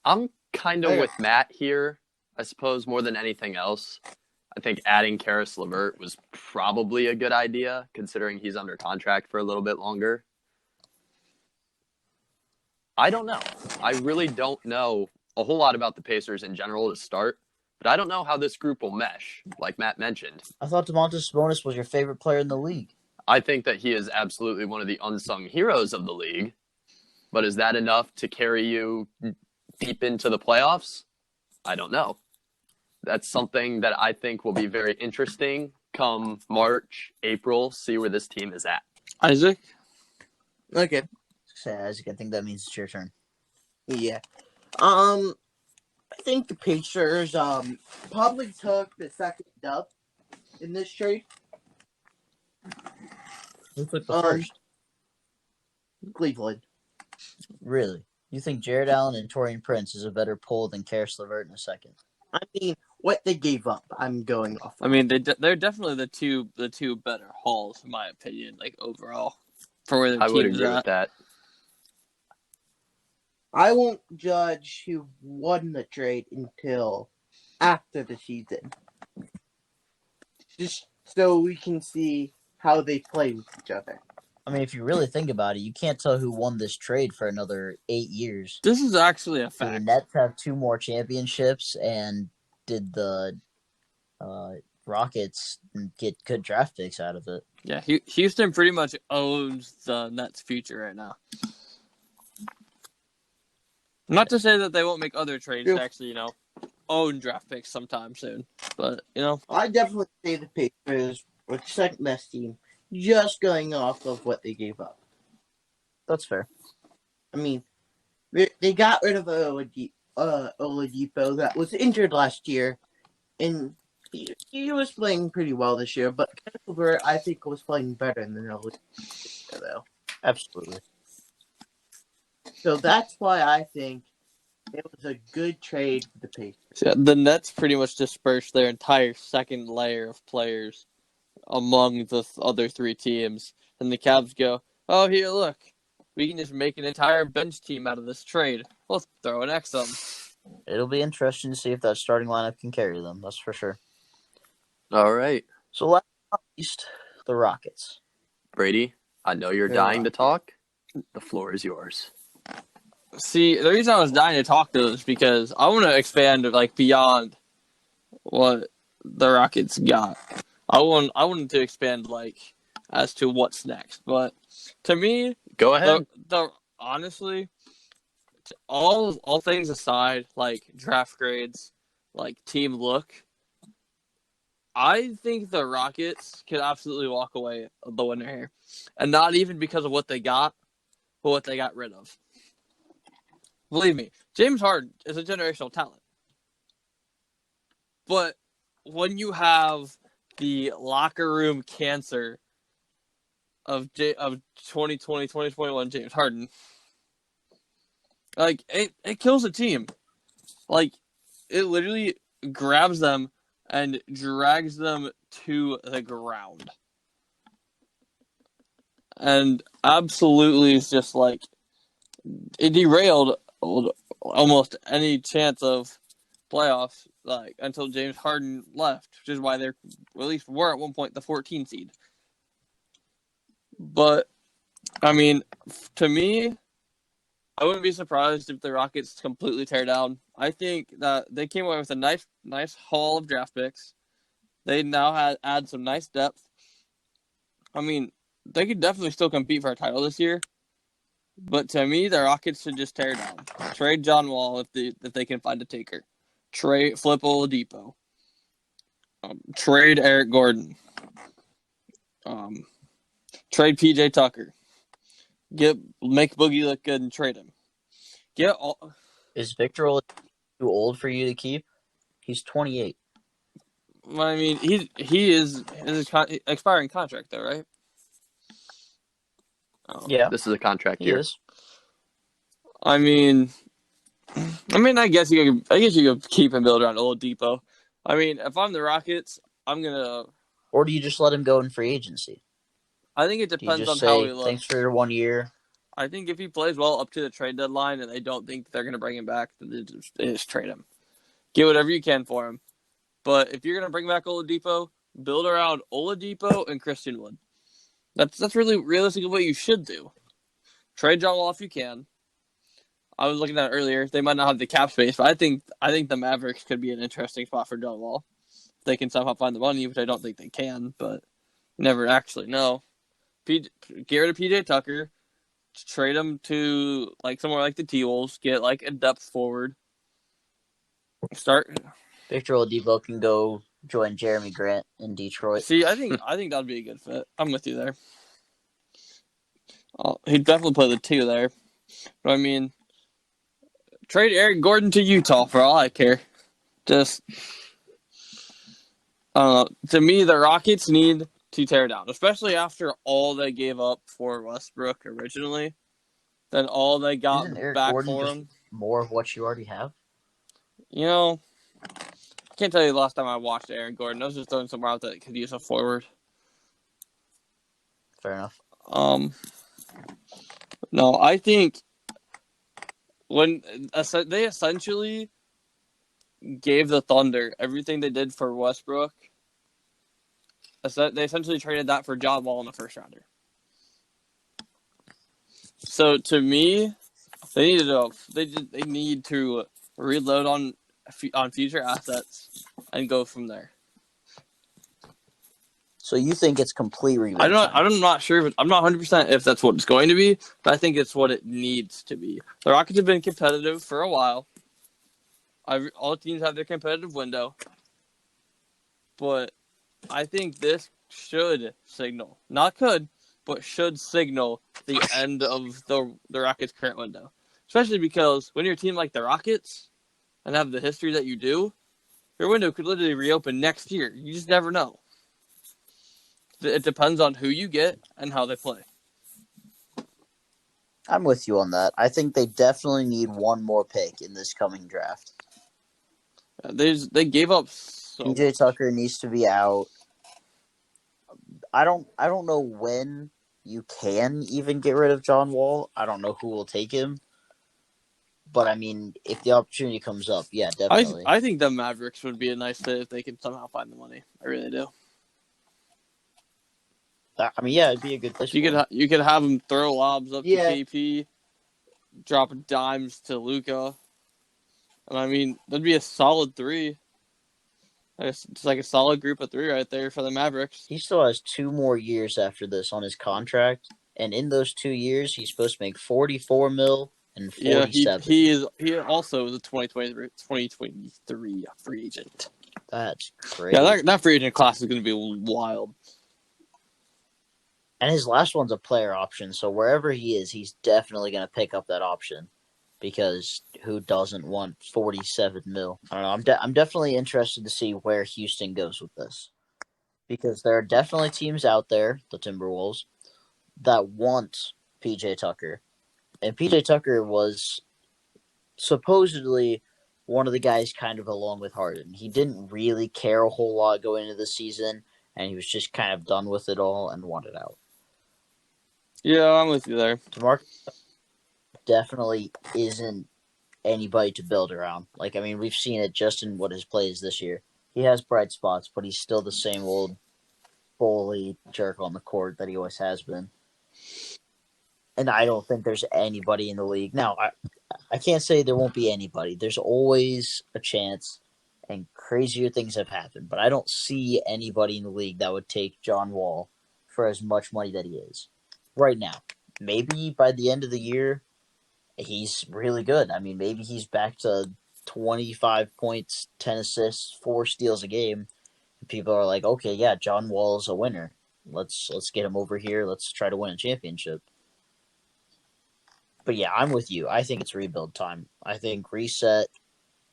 [SPEAKER 4] I'm kind of with Matt here, I suppose, more than anything else. I think adding Karis LeVert was probably a good idea, considering he's under contract for a little bit longer. I don't know. I really don't know a whole lot about the Pacers in general to start, but I don't know how this group will mesh, like Matt mentioned.
[SPEAKER 2] I thought Domantas Sabonis was your favorite player in the league.
[SPEAKER 4] I think that he is absolutely one of the unsung heroes of the league, but is that enough to carry you deep into the playoffs? I don't know. That's something that I think will be very interesting come March, April, see where this team is at.
[SPEAKER 3] Isaac?
[SPEAKER 1] Okay.
[SPEAKER 2] say, Isaac. I think that means it's your turn.
[SPEAKER 1] Yeah. I think the Pacers probably took the second dub in this trade.
[SPEAKER 2] Who took the first?
[SPEAKER 1] Cleveland.
[SPEAKER 2] Really? You think Jared Allen and Torian Prince is a better pull than Karis LeVert in a second?
[SPEAKER 1] I mean, what they gave up, I'm going off.
[SPEAKER 3] I mean, they're definitely the two better hauls, in my opinion, like overall, for where their
[SPEAKER 4] I would
[SPEAKER 3] team's
[SPEAKER 4] agree with
[SPEAKER 3] at.
[SPEAKER 4] that.
[SPEAKER 1] I won't judge who won the trade until after the season. Just so we can see how they play with each other.
[SPEAKER 2] I mean, if you really think about it, you can't tell who won this trade for another 8 years.
[SPEAKER 3] This is actually a
[SPEAKER 2] Do the
[SPEAKER 3] fact.
[SPEAKER 2] Nets have 2 more championships, and did the Rockets get good draft picks out of it?
[SPEAKER 3] Yeah, Houston pretty much owns the Nets' future right now. Not to say that they won't make other trades to actually, own draft picks sometime soon. But,
[SPEAKER 1] I definitely say the Pacers were the second best team, just going off of what they gave up.
[SPEAKER 2] That's fair.
[SPEAKER 1] I mean, they got rid of Oladipo that was injured last year, and he was playing pretty well this year, but Kemba, I think, was playing better than Oladipo, though.
[SPEAKER 2] Absolutely.
[SPEAKER 1] So that's why I think it was a good trade for the Pacers.
[SPEAKER 3] yeah, the Nets pretty much dispersed their entire second layer of players among the other 3 teams. And the Cavs go, oh, here, look. We can just make an entire bench team out of this trade. Let's throw an X on them.
[SPEAKER 2] It'll be interesting to see if that starting lineup can carry them. That's for sure.
[SPEAKER 4] All right.
[SPEAKER 2] So last but not least, the Rockets.
[SPEAKER 4] Brady, I know you're
[SPEAKER 1] They're
[SPEAKER 4] dying to
[SPEAKER 1] Rockets.
[SPEAKER 4] talk. The floor is yours.
[SPEAKER 3] See, the reason I was dying to talk to is because I want to expand beyond what the Rockets got. I wanted to expand as to what's next. But to me,
[SPEAKER 4] Go ahead.
[SPEAKER 3] honestly, all things aside, draft grades, team look, I think the Rockets could absolutely walk away the winner here, and not even because of what they got, but what they got rid of. Believe me, James Harden is a generational talent. But when you have the locker room cancer of 2020, 2021 James Harden, it kills a team. It literally grabs them and drags them to the ground. And absolutely is just it derailed almost any chance of playoffs until James Harden left, which is why they're at least were at one point the 14 seed. But I mean, to me, I wouldn't be surprised if the Rockets completely tear down. I think that they came away with a nice haul of draft picks. They now add some nice depth. I mean, they could definitely still compete for a title this year. But to me, the Rockets should just tear down. Trade John Wall if they can find a taker. Flip Oladipo. Trade Eric Gordon. Trade PJ Tucker. Make Boogie look good and trade him.
[SPEAKER 2] Is Victor Oladipo too old for you to keep? He's 28.
[SPEAKER 3] I mean, he is his expiring contract though, right?
[SPEAKER 2] Oh, yeah,
[SPEAKER 4] this is a contract
[SPEAKER 2] he
[SPEAKER 4] year.
[SPEAKER 2] is.
[SPEAKER 3] I mean, I guess you could keep and build around Oladipo. I mean, if I'm the Rockets, I'm gonna.
[SPEAKER 2] Or do you just let him go in free agency?
[SPEAKER 3] I think it depends on how he looks.
[SPEAKER 2] Thanks for your 1 year.
[SPEAKER 3] I think if he plays well up to the trade deadline and they don't think they're going to bring him back, then they just trade him. Get whatever you can for him. But if you're going to bring back Oladipo, build around Oladipo and Christian Wood. That's really realistically what you should do. Trade John Wall if you can. I was looking at it earlier. They might not have the cap space, but I think the Mavericks could be an interesting spot for John Wall. If they can somehow find the money, which I don't think they can, but you never actually know. Get rid of PJ Tucker. Trade him to somewhere like the T-Wolves. Get a depth forward. Start.
[SPEAKER 2] Victor Oladipo can go join Jeremy Grant in Detroit.
[SPEAKER 3] See, I think that'd be a good fit. I'm with you there. He'd definitely play the 2 there. But I mean, trade Eric Gordon to Utah for all I care. Just, I don't know. To me, the Rockets need to tear down, especially after all they gave up for Westbrook originally. Then all they got
[SPEAKER 2] Isn't Eric
[SPEAKER 3] back
[SPEAKER 2] Gordon
[SPEAKER 3] for
[SPEAKER 2] just
[SPEAKER 3] him.
[SPEAKER 2] more of what you already have?
[SPEAKER 3] You know, I can't tell you the last time I watched Aaron Gordon. I was just throwing somewhere out that could use a forward.
[SPEAKER 2] Fair enough.
[SPEAKER 3] No, I think when they essentially gave the Thunder everything they did for Westbrook, they essentially traded that for John Wall in the first rounder. So to me, they need to reload on future assets and go from there.
[SPEAKER 2] So you think it's complete rebuild time?
[SPEAKER 3] I'm not sure. I'm not 100% if that's what it's going to be, but I think it's what it needs to be. The Rockets have been competitive for a while. All teams have their competitive window, but I think this should signal, not could, but should signal the end of the Rockets' current window. Especially because when you're a team like the Rockets and have the history that you do, your window could literally reopen next year. You just never know. It depends on who you get and how they play.
[SPEAKER 2] I'm with you on that. I think they definitely need one more pick in this coming draft.
[SPEAKER 3] They gave up so
[SPEAKER 2] PJ
[SPEAKER 3] much.
[SPEAKER 2] Tucker needs to be out. I don't know when you can even get rid of John Wall. I don't know who will take him. But I mean, if the opportunity comes up, yeah, definitely.
[SPEAKER 3] I think the Mavericks would be a nice fit if they can somehow find the money. I really do.
[SPEAKER 2] I mean, yeah, it'd be a good place.
[SPEAKER 3] You could have them throw lobs up
[SPEAKER 2] Yeah.
[SPEAKER 3] to KP, drop dimes to Luka, and I mean that'd be a solid 3. It's like a solid group of 3 right there for the Mavericks.
[SPEAKER 2] He still has 2 more years after this on his contract, and in those 2 years, he's supposed to make $44 million and 47.
[SPEAKER 3] Yeah, he also is a 2023 free agent.
[SPEAKER 2] That's crazy.
[SPEAKER 3] Yeah, that free agent class is going to be wild.
[SPEAKER 2] And his last one's a player option, so wherever he is, he's definitely going to pick up that option. Because who doesn't want 47 mil? I don't know. I'm definitely interested to see where Houston goes with this. Because there are definitely teams out there, the Timberwolves, that want PJ Tucker. And PJ Tucker was supposedly one of the guys kind of along with Harden. He didn't really care a whole lot going into the season, and he was just kind of done with it all and wanted out.
[SPEAKER 3] Yeah, I'm with you there.
[SPEAKER 2] DeMarcus definitely isn't anybody to build around. Like, I mean, we've seen it just in what his play is this year. He has bright spots, but he's still the same old bully jerk on the court that he always has been. And I don't think there's anybody in the league. Now, I can't say there won't be anybody. There's always a chance, and crazier things have happened. But I don't see anybody in the league that would take John Wall for as much money that he is right now. Maybe by the end of the year, he's really good. I mean, maybe he's back to 25 points, 10 assists, 4 steals a game. And people are like, okay, yeah, John Wall is a winner. Let's get him over here. Let's try to win a championship. But yeah, I'm with you. I think it's rebuild time. I think reset,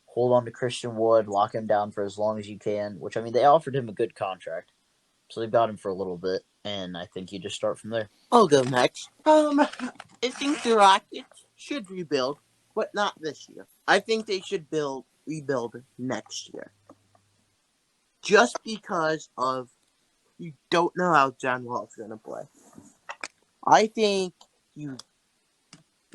[SPEAKER 2] hold on to Christian Wood, lock him down for as long as you can, which, I mean, they offered him a good contract. So they've got him for a little bit, and I think you just start from there.
[SPEAKER 1] I'll go next. I think the Rockets should rebuild, but not this year. I think they should rebuild next year. Just because of you don't know how John Wall's going to play. I think the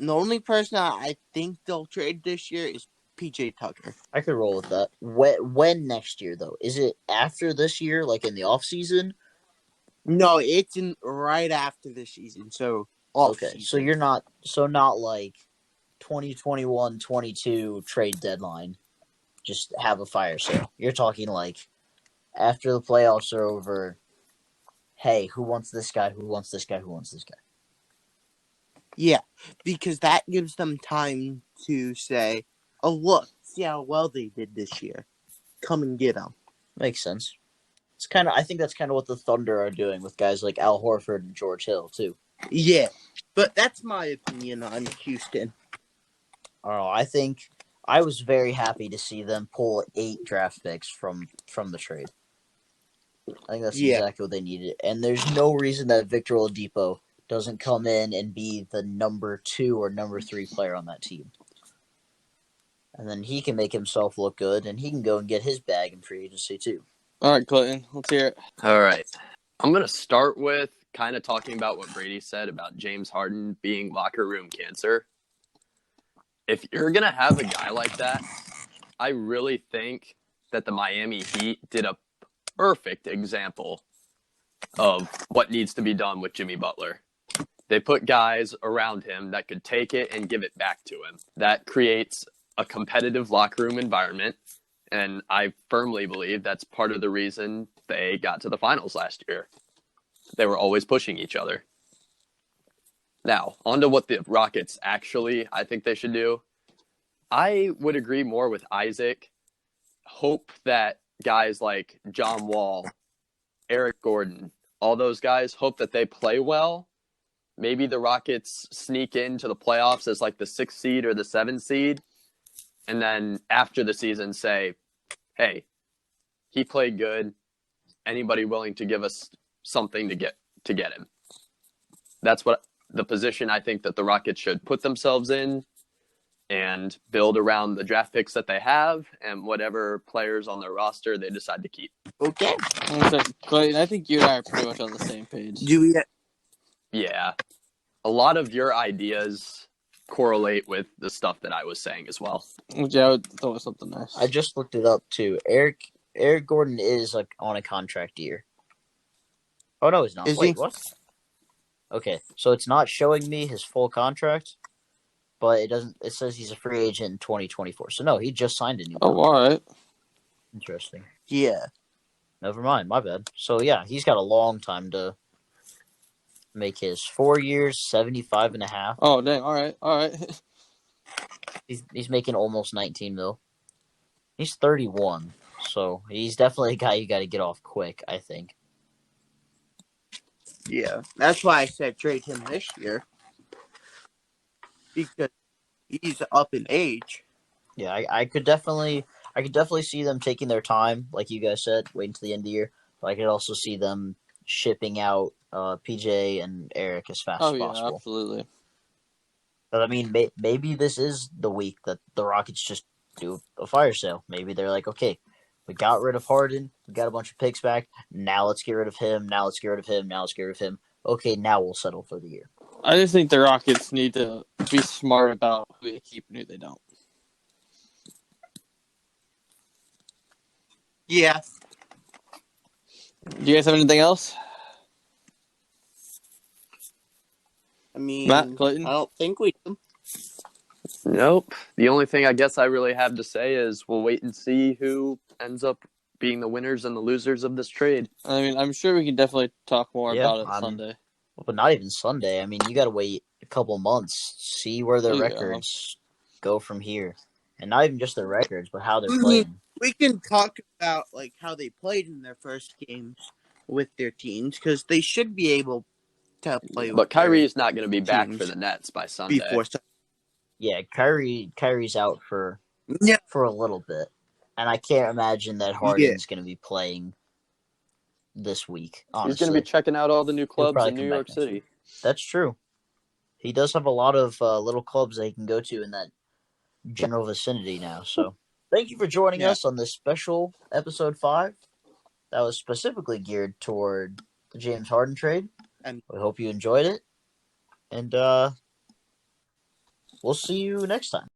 [SPEAKER 1] only person I think they'll trade this year is PJ Tucker.
[SPEAKER 2] I could roll with that. When next year, though? Is it after this year, like in the offseason?
[SPEAKER 1] No, it's right after the season. So
[SPEAKER 2] okay, so you're not like 2021-22 trade deadline. Just have a fire sale. You're talking like after the playoffs are over. Hey, who wants this guy? Who wants this guy? Who wants this guy?
[SPEAKER 1] Yeah, because that gives them time to say, "Oh, look, see how well they did this year. Come and get them."
[SPEAKER 2] Makes sense. I think that's kind of what the Thunder are doing with guys like Al Horford and George Hill too.
[SPEAKER 1] Yeah, but that's my opinion on Houston.
[SPEAKER 2] I don't know. I think I was very happy to see them pull 8 draft picks from the trade. I think that's
[SPEAKER 1] Yeah,
[SPEAKER 2] exactly what they needed. And there's no reason that Victor Oladipo doesn't come in and be the number 2 or number 3 player on that team. And then he can make himself look good, and he can go and get his bag in free agency too.
[SPEAKER 3] All right, Clinton, let's hear it.
[SPEAKER 4] All right. I'm going to start with kind of talking about what Brady said about James Harden being locker room cancer. If you're going to have a guy like that, I really think that the Miami Heat did a perfect example of what needs to be done with Jimmy Butler. They put guys around him that could take it and give it back to him. That creates a competitive locker room environment, and I firmly believe that's part of the reason they got to the finals last year. They were always pushing each other. Now, on to what the Rockets actually I think they should do. I would agree more with Isaac. Hope that guys like John Wall, Eric Gordon, all those guys, hope that they play well. Maybe the Rockets sneak into the playoffs as like the 6th seed or the 7th seed. And then after the season say, hey, he played good. Anybody willing to give us something to get him? That's what the position I think that the Rockets should put themselves in and build around the draft picks that they have and whatever players on their roster they decide to keep.
[SPEAKER 1] okay.
[SPEAKER 3] So, Clayton, I think you and I are pretty much on the same page.
[SPEAKER 1] Do we?
[SPEAKER 4] Yeah. A lot of your ideas correlate with the stuff that I was saying as well.
[SPEAKER 3] Yeah, I would throw something nice.
[SPEAKER 2] I just looked it up too. Eric Gordon is on a contract year. Oh no, he's not.
[SPEAKER 1] Is
[SPEAKER 2] Wait,
[SPEAKER 1] he?
[SPEAKER 2] what? Okay, so it's not showing me his full contract, but it doesn't. It says he's a free agent in 2024. So no, he just signed a new
[SPEAKER 3] Oh,
[SPEAKER 2] contract.
[SPEAKER 3] all right.
[SPEAKER 2] Interesting.
[SPEAKER 1] Yeah.
[SPEAKER 2] Never mind, my bad. So yeah, he's got a long time to make his 4 years, 75 and a half.
[SPEAKER 3] Oh, dang. All right.
[SPEAKER 2] He's making almost 19 mil. He's 31, so he's definitely a guy you got to get off quick, I think.
[SPEAKER 1] Yeah. That's why I said trade him this year. Because he's up in age.
[SPEAKER 2] Yeah, I could definitely see them taking their time, like you guys said, waiting until the end of the year. But I could also see them shipping out PJ and Eric as fast
[SPEAKER 3] Oh,
[SPEAKER 2] as
[SPEAKER 3] yeah,
[SPEAKER 2] possible.
[SPEAKER 3] absolutely.
[SPEAKER 2] But I mean, maybe this is the week that the Rockets just do a fire sale. Maybe they're like, okay, we got rid of Harden, we got a bunch of picks back. Now let's get rid of him. Now let's get rid of him. Now let's get rid of him. Okay, now we'll settle for the year.
[SPEAKER 3] I just think the Rockets need to be smart about who they keep and who they don't.
[SPEAKER 1] Yeah.
[SPEAKER 3] Do you guys have anything else?
[SPEAKER 1] I mean,
[SPEAKER 3] Matt, Clayton?
[SPEAKER 1] I don't think we do.
[SPEAKER 4] Nope. The only thing I guess I really have to say is we'll wait and see who ends up being the winners and the losers of this trade.
[SPEAKER 3] I mean, I'm sure we can definitely talk more about it Sunday.
[SPEAKER 2] But not even Sunday. I mean, you got to wait a couple months, see where their
[SPEAKER 3] Yeah.
[SPEAKER 2] records go from here, and not even just their records, but how they're playing.
[SPEAKER 1] We can talk about like how they played in their first games with their teams because they should be able to play.
[SPEAKER 4] But
[SPEAKER 1] with
[SPEAKER 4] Kyrie's not going to be back
[SPEAKER 1] teams
[SPEAKER 4] for the Nets by Sunday.
[SPEAKER 1] before.
[SPEAKER 2] Yeah, Kyrie's out for a little bit, and I can't imagine that Harden's going to be playing this week. Honestly,
[SPEAKER 4] he's going to be checking out all the new clubs in New York City.
[SPEAKER 2] That's true. He does have a lot of little clubs that he can go to in that general vicinity now. So, thank you for joining us on this special episode 5. That was specifically geared toward the James Harden trade. And we hope you enjoyed it. And we'll see you next time.